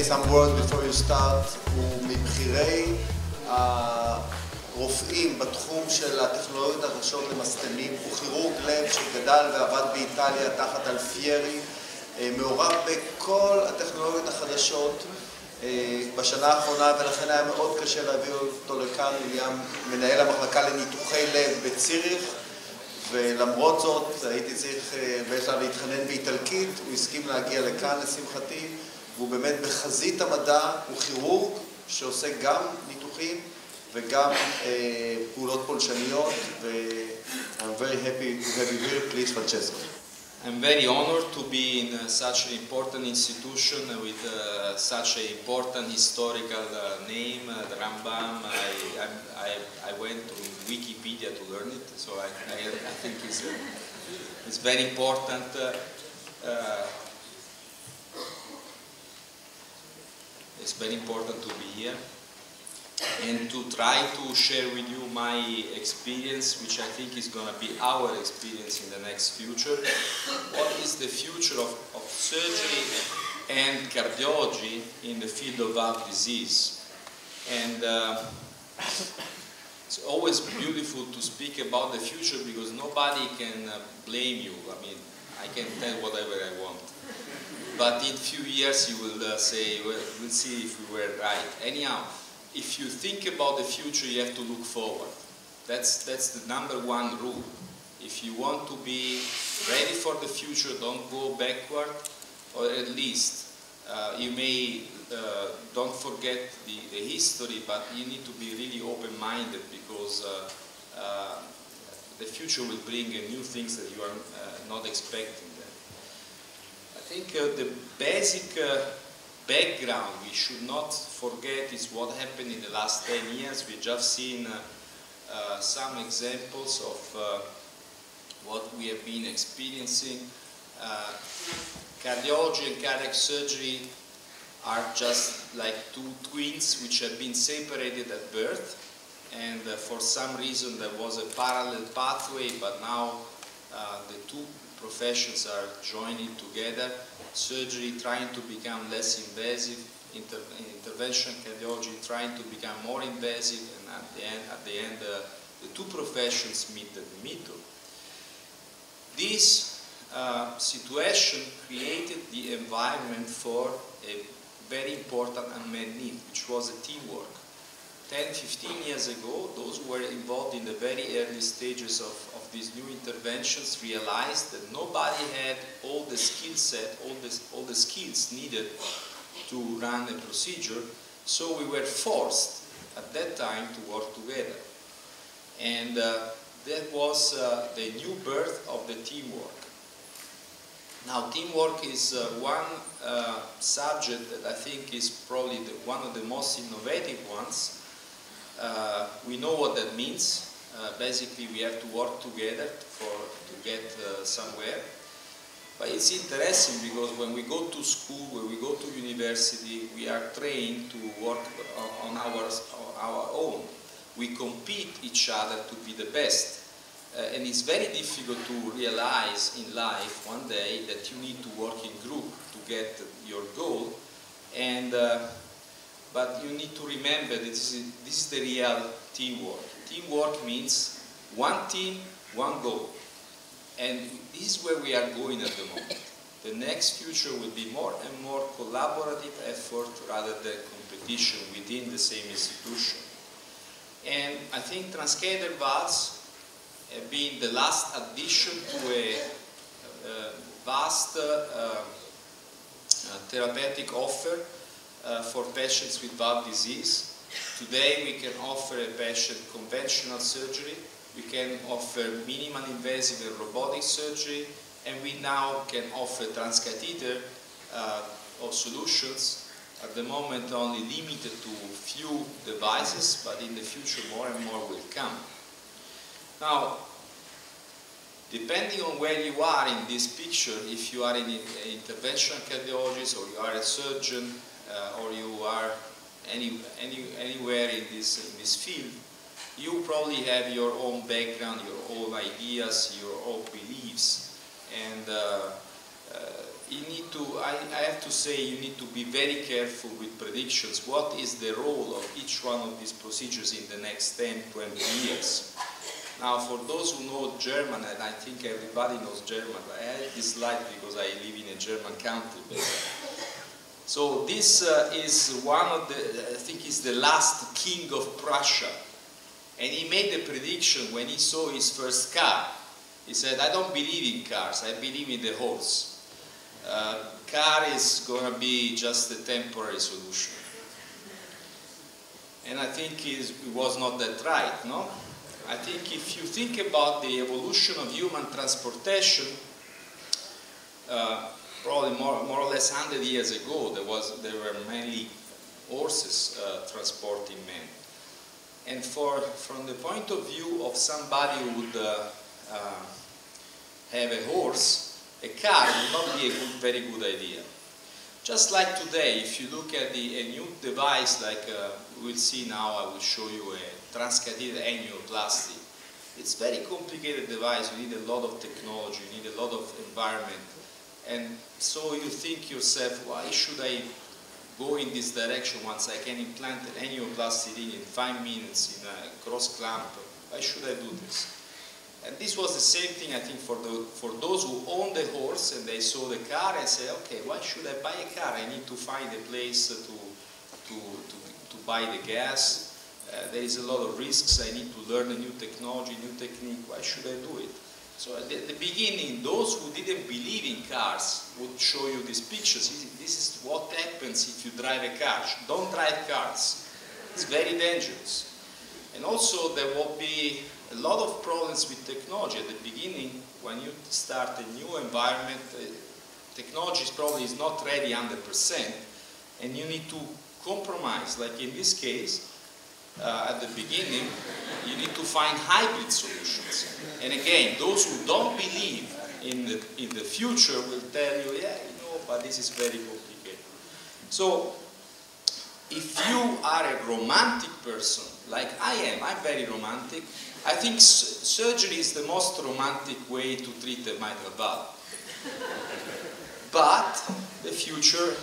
say some words before you start. הוא מבחירי הרופאים בתחום של הטכנולוגיות החדשות למסתמים. הוא כירורג לב שגדל ועבד באיטליה תחת אלפיירי. מעורב בכל הטכנולוגיות החדשות בשנה האחרונה, ולכן היה מאוד קשה להביא אותו לכאן. הוא נהיה מנהל המחלקה לניתוחי לב בציריך, ולמרות זאת הייתי צריך בעצם להתחנן באיטלקית. הוא הסכים להגיע לכאן לשמחתי, והוא באמת בחזית המדע. הוא כירורג שעושה גם ניתוחים וגם פעולות פולשניות, I'm very happy to have you here. Please, Francesco. I'm very honored to be in such an important institution with such an important historical name, the Rambam. I went to Wikipedia to learn it, so I think it's very important. It's very important to be here and to try to share with you my experience, which I think is going to be our experience in the next future. What is the future of surgery and cardiology in the field of heart disease? And it's always beautiful to speak about the future because nobody can blame you. I mean, I can tell whatever I want. But in a few years you will say, well, we'll see if we were right. Anyhow, if you think about the future, you have to look forward. That's the number one rule. If you want to be ready for the future, don't go backward, or at least you may don't forget the history, but you need to be really open-minded because the future will bring new things that you are not expecting. I think the basic background we should not forget is what happened in the last 10 years. We've just seen some examples of what we have been experiencing. Cardiology and cardiac surgery are just like two twins which have been separated at birth, and for some reason there was a parallel pathway, but now the two professions are joining together. Surgery trying to become less invasive, intervention cardiology trying to become more invasive, and at the end the two professions meet in the middle. This situation created the environment for a very important unmet need, which was a teamwork. 10-15 years ago, those who were involved in the very early stages of these new interventions realized that nobody had all the skill set, all the skills needed to run a procedure, so we were forced at that time to work together. And that was the new birth of the teamwork. Now, teamwork is one subject that I think is probably one of the most innovative ones. We know what that means. Basically, we have to work together to get somewhere. But it's interesting because when we go to school, when we go to university, we are trained to work on our own. We compete each other to be the best. And it's very difficult to realize in life one day that you need to work in group to get your goal. And but you need to remember that this is the real teamwork. Teamwork means one team, one goal. And this is where we are going at the moment. The next future will be more and more collaborative effort rather than competition within the same institution. And I think transcatheter valves have been the last addition to a vast therapeutic offer for patients with valve disease. Today we can offer a patient conventional surgery, we can offer minimal invasive and robotic surgery, and we now can offer transcatheter solutions, at the moment only limited to few devices, but in the future more and more will come. Now, depending on where you are in this picture, if you are an interventional cardiologist or you are a surgeon, or you are anywhere in this field, you probably have your own background, your own ideas, your own beliefs, and I have to say, you need to be very careful with predictions. What is the role of each one of these procedures in the next 10, 20 years? Now, for those who know German, and I think everybody knows German, I have this slide because I live in a German country. So this is one of the, I think is the last king of Prussia. And he made a prediction when he saw his first car. He said, I don't believe in cars, I believe in the horse. Car is going to be just a temporary solution. And I think it was not that right, no? I think if you think about the evolution of human transportation, probably more or less 100 years ago, there were mainly horses transporting men. And from the point of view of somebody who would have a horse, a car would not be a very good idea. Just like today, if you look at a new device like we'll see now, I will show you a transcatheter annuloplasty. It's a very complicated device. You need a lot of technology, you need a lot of environment. And so you think yourself, why should I go in this direction once I can implant an annuloplasty ring in 5 minutes in a cross clamp? Why should I do this? And this was the same thing, I think, for those who own the horse and they saw the car and say, okay, why should I buy a car? I need to find a place to buy the gas. There is a lot of risks. I need to learn a new technology, new technique. Why should I do it? So at the beginning, those who didn't believe in cars would show you these pictures. This is what happens if you drive a car. Don't drive cars. It's very dangerous. And also there will be a lot of problems with technology. At the beginning, when you start a new environment, technology probably is not ready 100%, and you need to compromise. Like in this case, at the beginning, you need to find hybrid solutions. And again, those who don't believe in the future will tell you, yeah, you know, but this is very complicated. So, if you are a romantic person, like I am, I'm very romantic, I think surgery is the most romantic way to treat the mitral valve. But the future,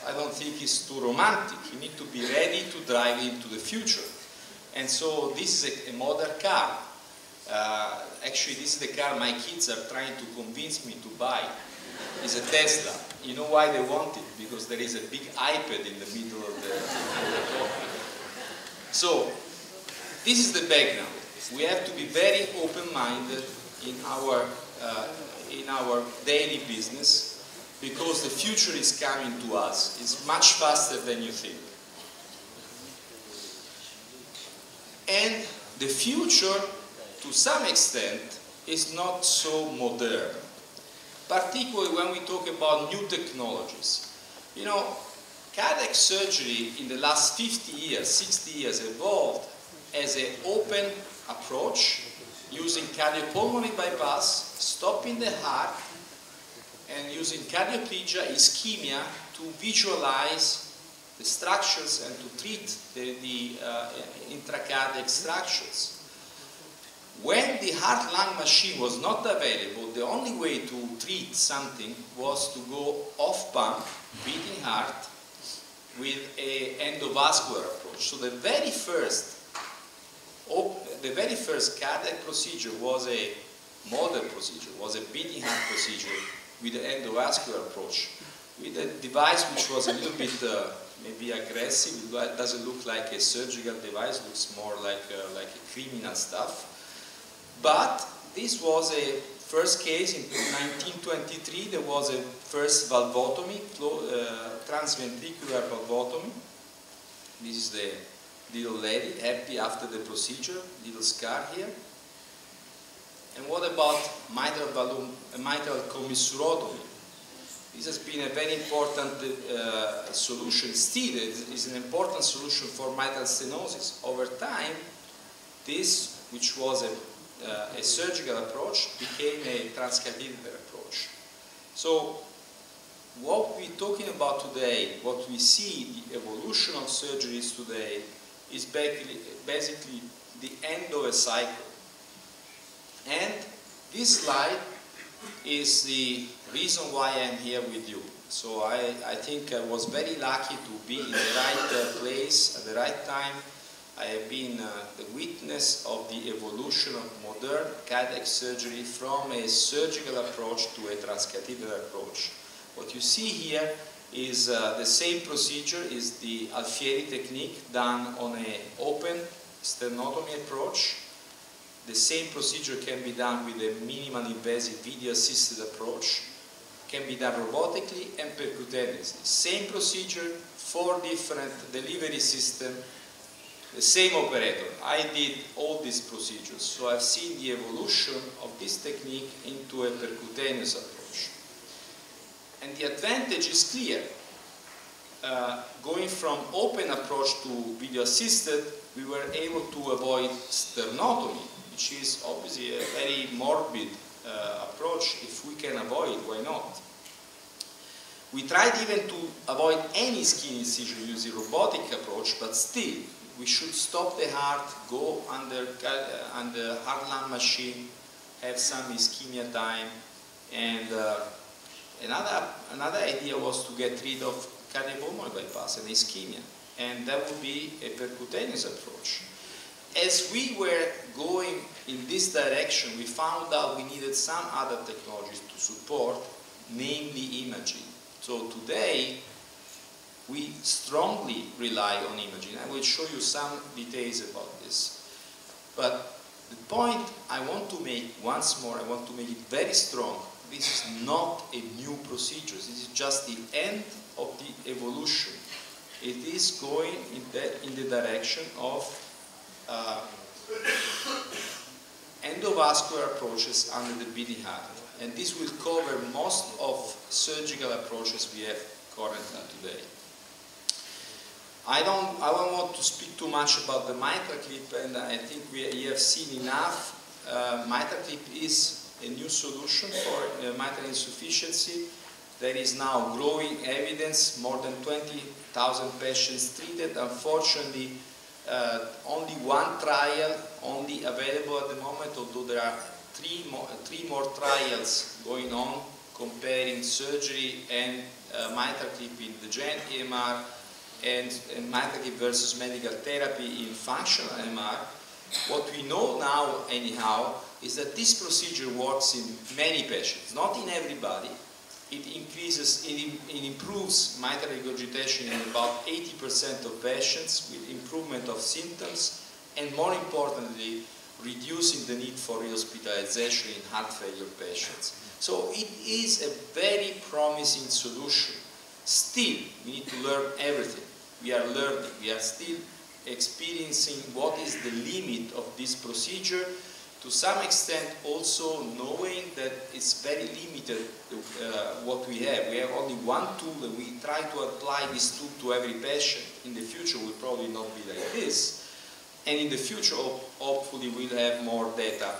I don't think is too romantic. You need to be ready to drive into the future. And so this is a modern car. Actually, this is the car my kids are trying to convince me to buy. It's a Tesla. You know why they want it? Because there is a big iPad in the middle of the cockpit. So, this is the background. We have to be very open-minded in our daily business, because the future is coming to us. It's much faster than you think. And the future, to some extent, is not so modern, particularly when we talk about new technologies. You know, cardiac surgery in the last 50 years, 60 years evolved as an open approach using cardiopulmonary bypass, stopping the heart, and using cardioplegia, ischemia, to visualize the structures and to treat the intracardiac structures. When the heart-lung machine was not available, the only way to treat something was to go off-pump, beating heart, with an endovascular approach. So the very first cardiac procedure was a modern procedure, was a beating heart procedure with an endovascular approach, with a device which was a little bit maybe aggressive. It doesn't look like a surgical device, it looks more like a criminal stuff. But this was a first case in 1923. There was a first valvotomy, transventricular valvotomy. This is the little lady, happy after the procedure, little scar here. And what about mitral commissurotomy? This has been a very important solution. Still, it is an important solution for mitral stenosis. Over time, this, which was a surgical approach, became a transcatheter approach. So, what we're talking about today, what we see, the evolution of surgeries today, is basically the end of a cycle. And this slide is the reason why I'm here with you. So I think I was very lucky to be in the right place at the right time. I have been the witness of the evolution of modern cardiac surgery from a surgical approach to a transcatheter approach. What you see here is the same procedure, is the Alfieri technique done on an open sternotomy approach. The same procedure can be done with a minimal invasive video-assisted approach. Can be done robotically and percutaneously. Same procedure, 4 different delivery systems, the same operator. I did all these procedures, so I've seen the evolution of this technique into a percutaneous approach. And the advantage is clear. Going from open approach to video-assisted, we were able to avoid sternotomy, which is obviously a very morbid approach. If we can avoid, why not? We tried even to avoid any skin incision using robotic approach, but still, we should stop the heart, go under heart lung machine, have some ischemia time, and another idea was to get rid of cardiopulmonary bypass and ischemia, and that would be a percutaneous approach. As we were going in this direction, we found out we needed some other technologies to support, namely imaging. So today, we strongly rely on imaging. I will show you some details about this. But the point I want to make once more, I want to make it very strong. This is not a new procedure. This is just the end of the evolution. It is going in the direction of endovascular approaches under the beating heart. And this will cover most of surgical approaches we have currently today. I don't want to speak too much about the mitral clip, and I think you have seen enough. Mitral clip is a new solution for mitral insufficiency. There is now growing evidence, more than 20,000 patients treated. Unfortunately, only one trial only available at the moment, although there are three more trials going on comparing surgery and mitral clip in the GEN EMR and mitral clip versus medical therapy in functional MR. What we know now, anyhow, is that this procedure works in many patients, not in everybody. It improves mitral regurgitation in about 80% of patients with improvement of symptoms, and more importantly, reducing the need for rehospitalization in heart failure patients. So it is a very promising solution. Still, we need to learn everything. We are learning. We are still experiencing what is the limit of this procedure. To some extent, also knowing that it's very limited what we have. We have only one tool, and we try to apply this tool to every patient. In the future, will probably not be like this. And in the future, hopefully, we'll have more data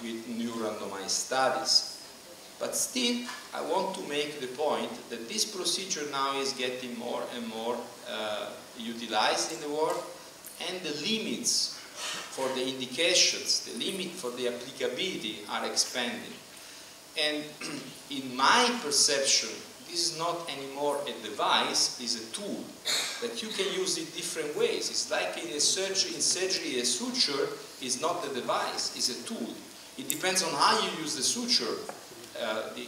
with new randomized studies. But still, I want to make the point that this procedure now is getting more and more utilized in the world, and the limits for the indications, the limit for the applicability are expanding. And in my perception, this is not anymore a device, it's a tool that you can use in different ways. It's like in surgery, a suture is not a device, it's a tool. It depends on how you use the suture,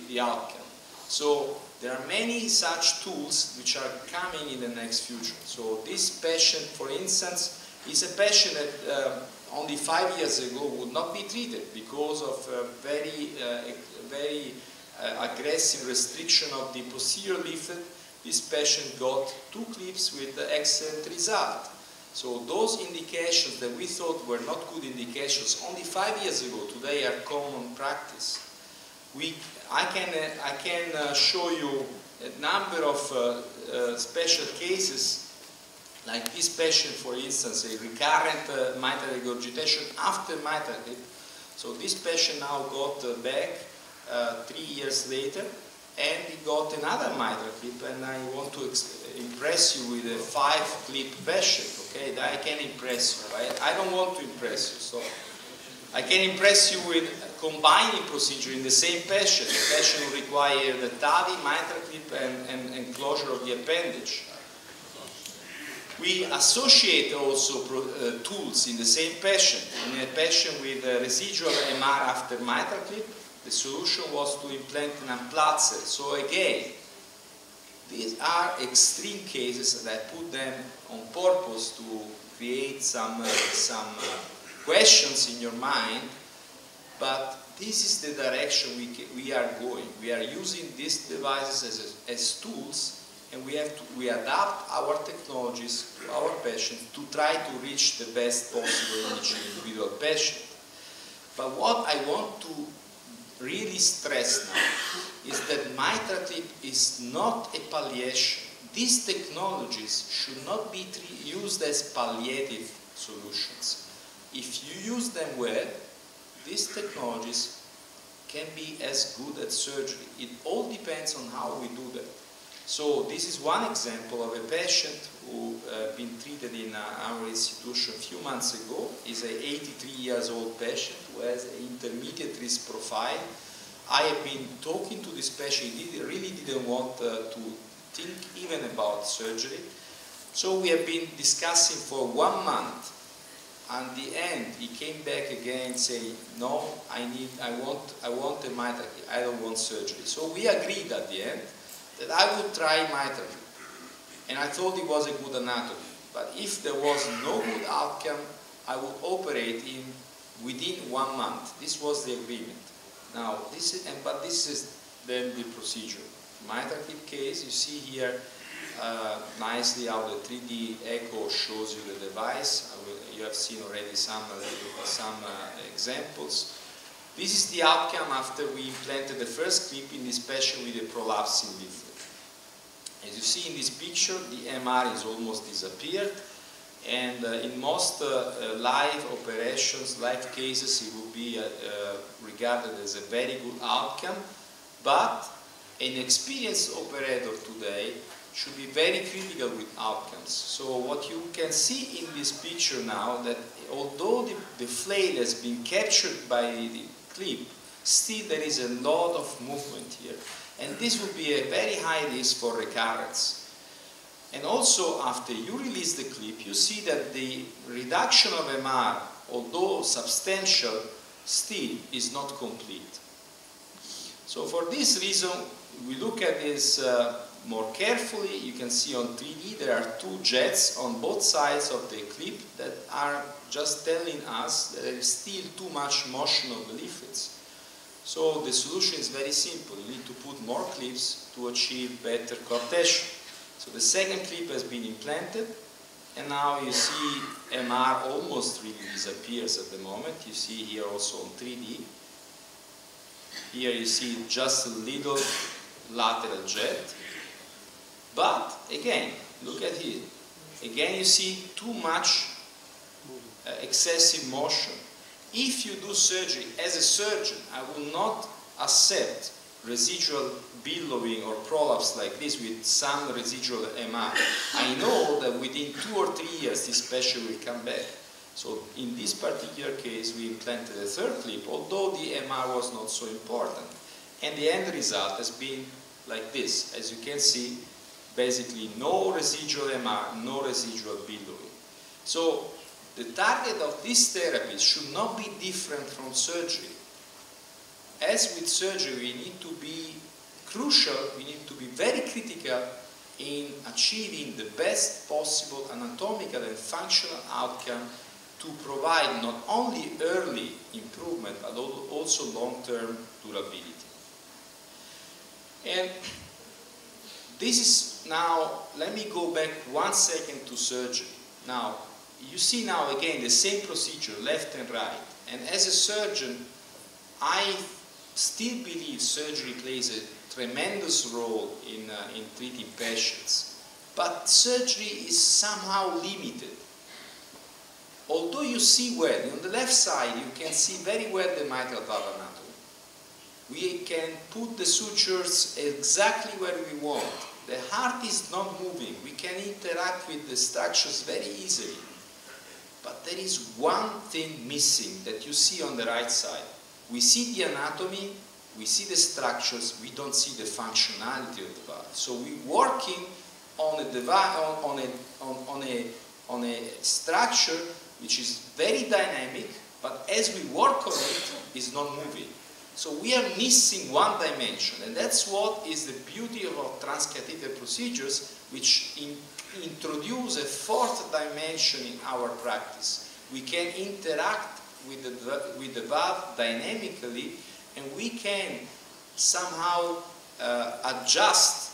the outcome. So there are many such tools which are coming in the next future. So this patient, for instance, is a patient that only 5 years ago would not be treated because of very aggressive restriction of the posterior leaflet. This patient got 2 clips with excellent result. So those indications that we thought were not good indications only 5 years ago, today are common practice. I can show you a number of special cases, like this patient, for instance, a recurrent mitral regurgitation after mitral clip. So this patient now got back 3 years later, and he got another mitral clip, and I want to impress you with a 5-clip patient, okay? That I can impress you, right? I don't want to impress you, so I can impress you with combining procedure in the same patient. The patient will require the TAVI, mitral clip, and closure of the appendage. We associate also tools in the same patient. In a patient with a residual MR after mitral clip, the solution was to implant an implanter. So again, these are extreme cases that I put them on purpose to create some questions in your mind, but this is the direction we are going. We are using these devices as tools, and we adapt our technologies to our patients to try to reach the best possible in each individual patient. But what I want to really stress now is that mitral clip is not a palliation. These technologies should not be used as palliative solutions. If you use them well, these technologies can be as good as surgery. It all depends on how we do that. So this is one example of a patient who been treated in our institution a few months ago. He's an 83 years old patient who has an intermediate risk profile. I have been talking to this patient. He really didn't want to think even about surgery. So we have been discussing for 1 month. At the end, he came back again saying, no, I want a mitral clip. I don't want surgery. So we agreed at the end that I would try mitral clip. And I thought it was a good anatomy. But if there was no good outcome, I would operate him within 1 month. This was the agreement. Now, this is then the procedure. Mitral clip case, you see here nicely how the 3D echo shows you the device. You have seen already some examples. This is the outcome after we implanted the first clip in this patient with a prolapsing leaflet. As you see in this picture, the MR is almost disappeared, and in most live operations, live cases, it will be regarded as a very good outcome, but an experienced operator today should be very critical with outcomes. So what you can see in this picture now, that although the flail has been captured by the clip, still there is a lot of movement here. And this will be a very high risk for recurrence. And also, after you release the clip, you see that the reduction of MR, although substantial, still is not complete. So for this reason, we look at this more carefully. You can see on 3D there are 2 jets on both sides of the clip that are just telling us that there is still too much motion of the leaflets. So the solution is very simple. You need to put more clips to achieve better coarctation. So the second clip has been implanted, and now you see MR almost really disappears at the moment. You see here also on 3D. Here you see just a little lateral jet. But again, look at here. Again you see too much excessive motion. If you do surgery, as a surgeon, I will not accept residual billowing or prolapse like this with some residual MR. I know that within 2 or 3 years this patient will come back. So in this particular case we implanted a third clip, although the MR was not so important. And the end result has been like this. As you can see, basically no residual MR, no residual billowing. So the target of this therapy should not be different from surgery. As with surgery, we need to be crucial, we need to be very critical in achieving the best possible anatomical and functional outcome to provide not only early improvement, but also long-term durability. And this is now, let me go back 1 second to surgery. Now, you see now again the same procedure, left and right. And as a surgeon, I still believe surgery plays a tremendous role in treating patients. But surgery is somehow limited. Although you see well, on the left side you can see very well the mitral valve anatomy. We can put the sutures exactly where we want. The heart is not moving. We can interact with the structures very easily. But there is one thing missing that you see on the right side. we see the anatomy, we see the structures, we don't see the functionality of the valve. So we're working on a structure which is very dynamic, but as we work on it, it's not moving. So we are missing one dimension, and that's what is the beauty of our transcatheter procedures, which introduce a fourth dimension in our practice. We can interact with the valve dynamically, and we can somehow adjust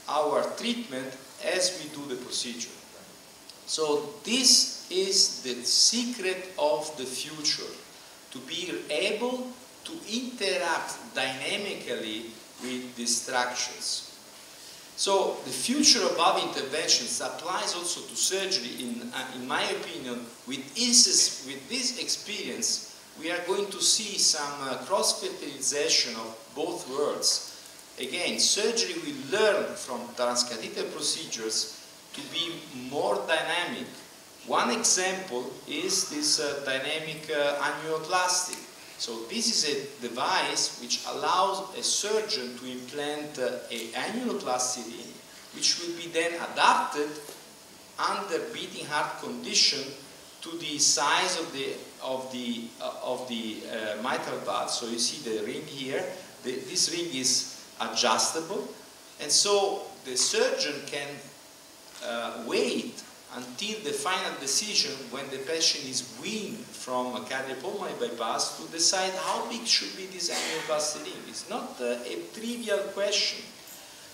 our treatment as we do the procedure. So this is the secret of the future, to be able to interact dynamically with the structures. So the future of valve interventions applies also to surgery. In my opinion, with this experience, we are going to see some cross-fertilization of both worlds. Again, surgery will learn from transcatheter procedures to be more dynamic. One example is this dynamic annuloplasty. So this is a device which allows a surgeon to implant an annuloplasty ring, which will be then adapted under beating heart condition to the size of the mitral valve. So you see the ring here. This ring is adjustable, and so the surgeon can wait until the final decision, when the patient is weaned from a cardiopulmonary bypass, to decide how big should be this annuloplasty ring. It's not a trivial question.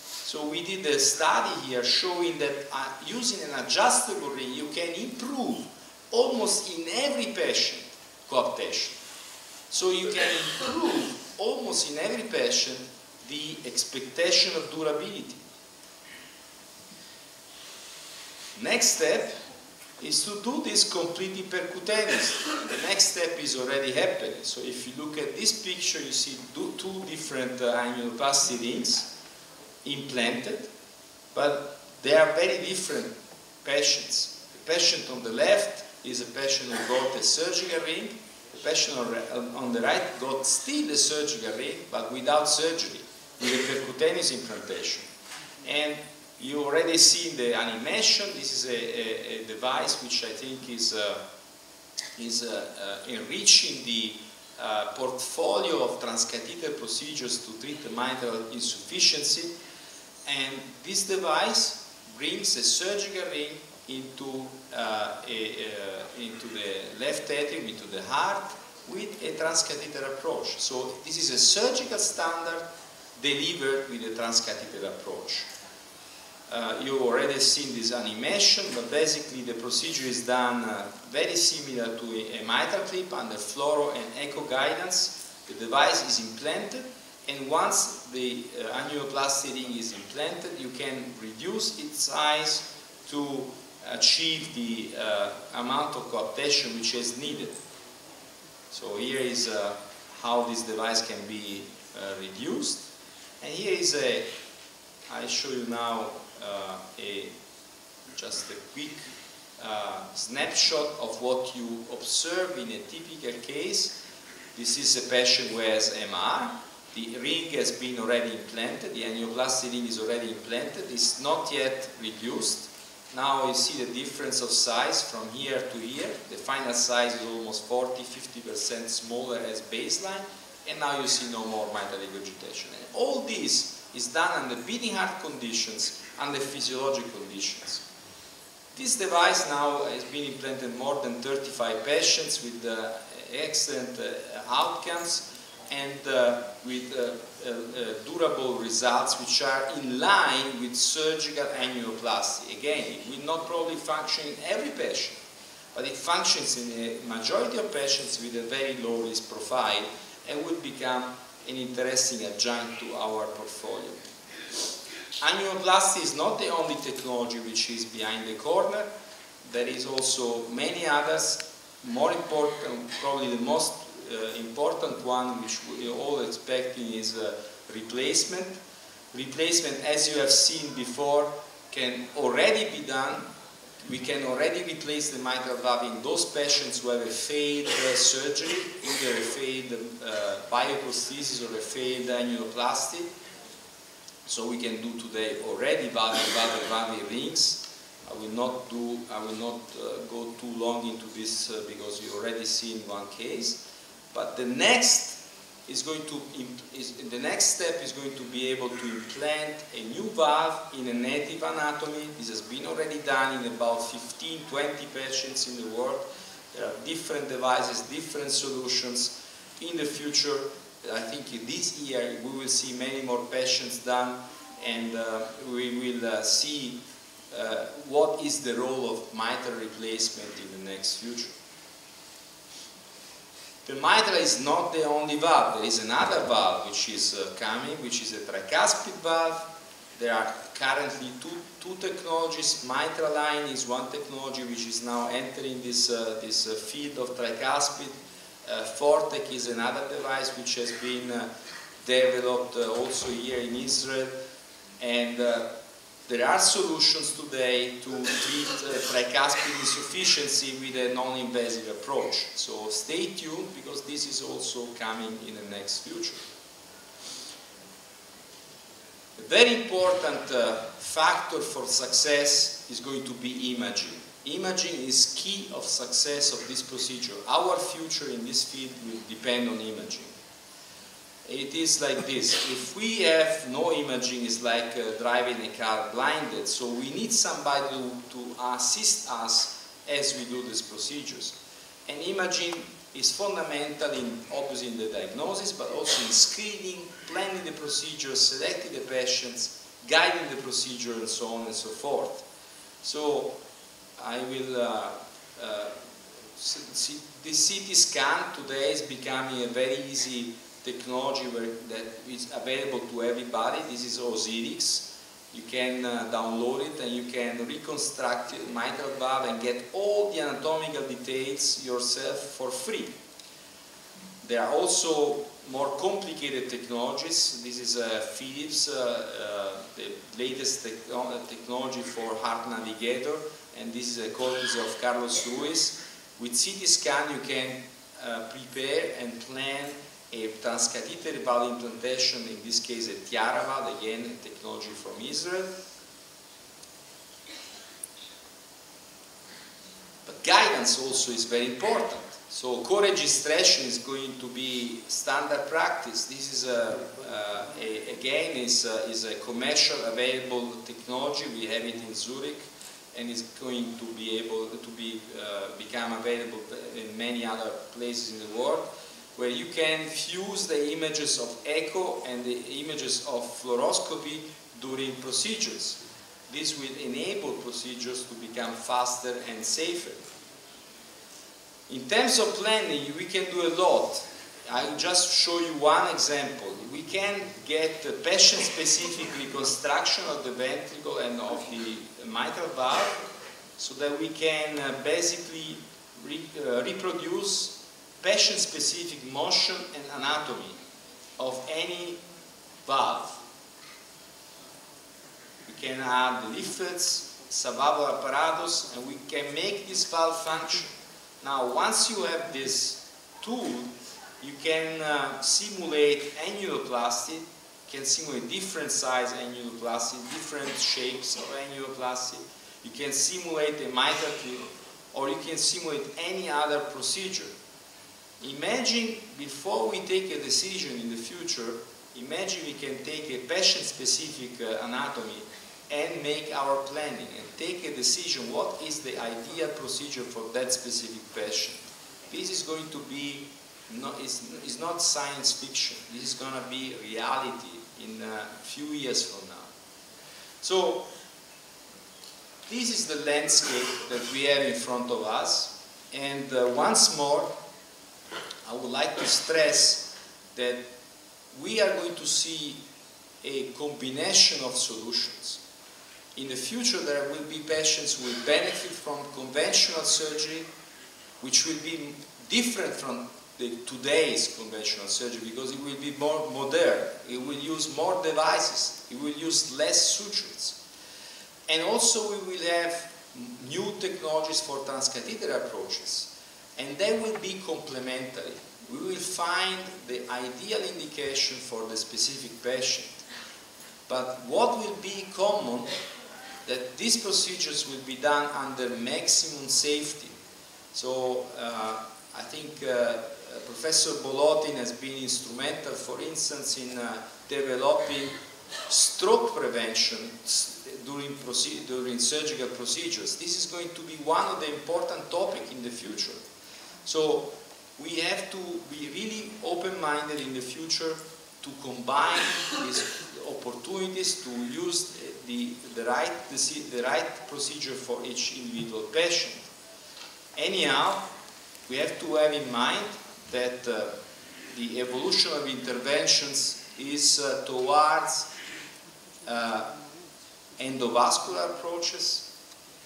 So we did a study here showing that using an adjustable ring, you can improve almost in every patient coaptation. So you can improve almost in every patient the expectation of durability. Next step is to do this completely percutaneously. The next step is already happening. So if you look at this picture, you see two different annuloplasty rings implanted, but they are very different patients. The patient on the left is a patient who got a surgical ring. The patient on the right got still a surgical ring, but without surgery, with a percutaneous implantation. And you already see in the animation, this is a device which I think is enriching the portfolio of transcatheter procedures to treat the mitral insufficiency. And this device brings a surgical ring into the left atrium, into the heart, with a transcatheter approach. So this is a surgical standard delivered with a transcatheter approach. You already seen this animation, but basically the procedure is done very similar to a mitral clip under fluoro and echo guidance. The device is implanted, and once the annuloplasty ring is implanted, you can reduce its size to achieve the amount of coaptation which is needed. So here is how this device can be reduced, and here is I show you now just a quick snapshot of what you observe in a typical case. This is a patient who has MR. The ring has been already implanted. The annuloplasty ring is already implanted. It's not yet reduced. Now you see the difference of size from here to here. The final size is almost 40–50% smaller as baseline, and now you see no more mitral regurgitation. And all this is done under beating heart conditions, under physiologic conditions. This device now has been implanted more than 35 patients with excellent outcomes and with durable results which are in line with surgical annuloplasty. Again, it will not probably function in every patient, but it functions in a majority of patients with a very low risk profile and will become an interesting adjunct to our portfolio. Annuloplasty is not the only technology which is behind the corner. There is also many others. More important, probably the most important one which we are all expecting is replacement. Replacement, as you have seen before, can already be done we can already replace the mitral valve in those patients who have a failed surgery, either a failed bioprosthesis or a failed annuloplasty. So we can do today already valve rings. I will not go too long into this because you already seen one case. But the next the next step is going to be able to implant a new valve in a native anatomy. This has been already done in about 15-20 patients in the world. There are different devices, different solutions. In the future, I think this year we will see many more patients done, and we will see what is the role of mitral replacement in the next future. The mitral is not the only valve. There is another valve which is coming, which is a tricuspid valve. There are currently two technologies. Mitral line is one technology which is now entering this field of tricuspid. Fortec is another device which has been developed also here in Israel. And there are solutions today to treat tricuspid insufficiency with a non-invasive approach. So stay tuned, because this is also coming in the next future. A very important factor for success is going to be imaging. Imaging is key of success of this procedure. Our future in this field will depend on imaging. It is like this. If we have no imaging, it's like driving a car blinded. So we need somebody to assist us as we do these procedures. And imaging is fundamental obviously in the diagnosis, but also in screening, planning the procedure, selecting the patients, guiding the procedure, and so on and so forth. So I will the CT scan today is becoming a very easy technology that is available to everybody. This is Osiris. You can download it and you can reconstruct the mitral valve and get all the anatomical details yourself for free. There are also more complicated technologies. This is Philips, the latest technology for heart navigator, and this is a course of Carlos Ruiz. With CT scan you can prepare and plan a transcatheter valve implantation, in this case a Tiara valve, again a technology from Israel. But guidance also is very important. So co-registration is going to be standard practice. This is again is a commercial available technology. We have it in Zurich, and it's going to be able to become available in many other places in the world, where you can fuse the images of echo and the images of fluoroscopy during procedures. This will enable procedures to become faster and safer. In terms of planning, we can do a lot. I'll just show you one example. We can get patient-specific reconstruction of the ventricle and of the mitral valve, so that we can basically reproduce patient-specific motion and anatomy of any valve. We can add leaflets, subvalvular apparatus, and we can make this valve function. Now, once you have this tool, you can simulate annuloplasty, can simulate different size annuloplasty, different shapes of annuloplasty. You can simulate a mitral clip, or you can simulate any other procedure. Imagine, before we take a decision in the future, imagine we can take a patient-specific anatomy and make our planning and take a decision what is the ideal procedure for that specific patient. This is going to be, it's not science fiction. This is going to be reality in a few years from now. So, this is the landscape that we have in front of us. And once more, I would like to stress that we are going to see a combination of solutions. In the future, there will be patients who will benefit from conventional surgery, which will be different from today's conventional surgery, because it will be more modern. It will use more devices. It will use less sutures. And also we will have new technologies for transcatheter approaches, and they will be complementary. We will find the ideal indication for the specific patient. But what will be common, that these procedures will be done under maximum safety. So I think Professor Bolotin has been instrumental, for instance, in developing stroke prevention during surgical procedures. This is going to be one of the important topics in the future. So we have to be really open-minded in the future to combine these opportunities to use the right procedure for each individual patient. Anyhow, we have to have in mind that the evolution of interventions is towards endovascular approaches,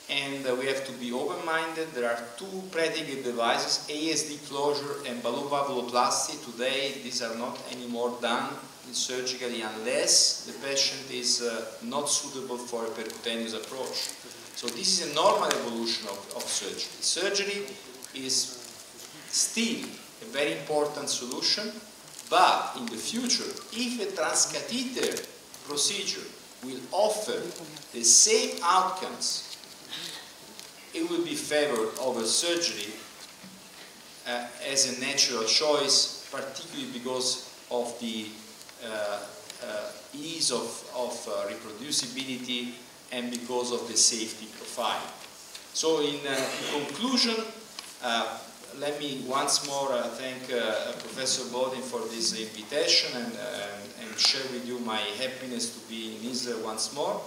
and we have to be open-minded. There are two practical devices, ASD closure and balloon valvuloplasty. Today, these are not anymore done surgically unless the patient is not suitable for a percutaneous approach. So this is a normal evolution of surgery. Surgery is still a very important solution, but in the future, if a transcatheter procedure will offer the same outcomes, it will be favored over surgery as a natural choice, particularly because of the ease of reproducibility and because of the safety profile. So in conclusion, let me once more thank Professor Bodin for this invitation and share with you my happiness to be in Israel once more.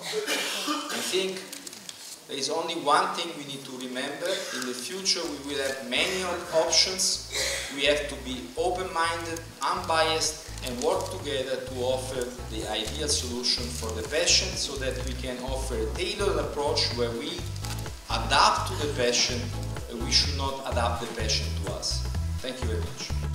I think there is only one thing we need to remember. In the future we will have many options. We have to be open-minded, unbiased, and work together to offer the ideal solution for the patient so that we can offer a tailored approach where we adapt to the patient. We should not adapt the patient to us. Thank you very much.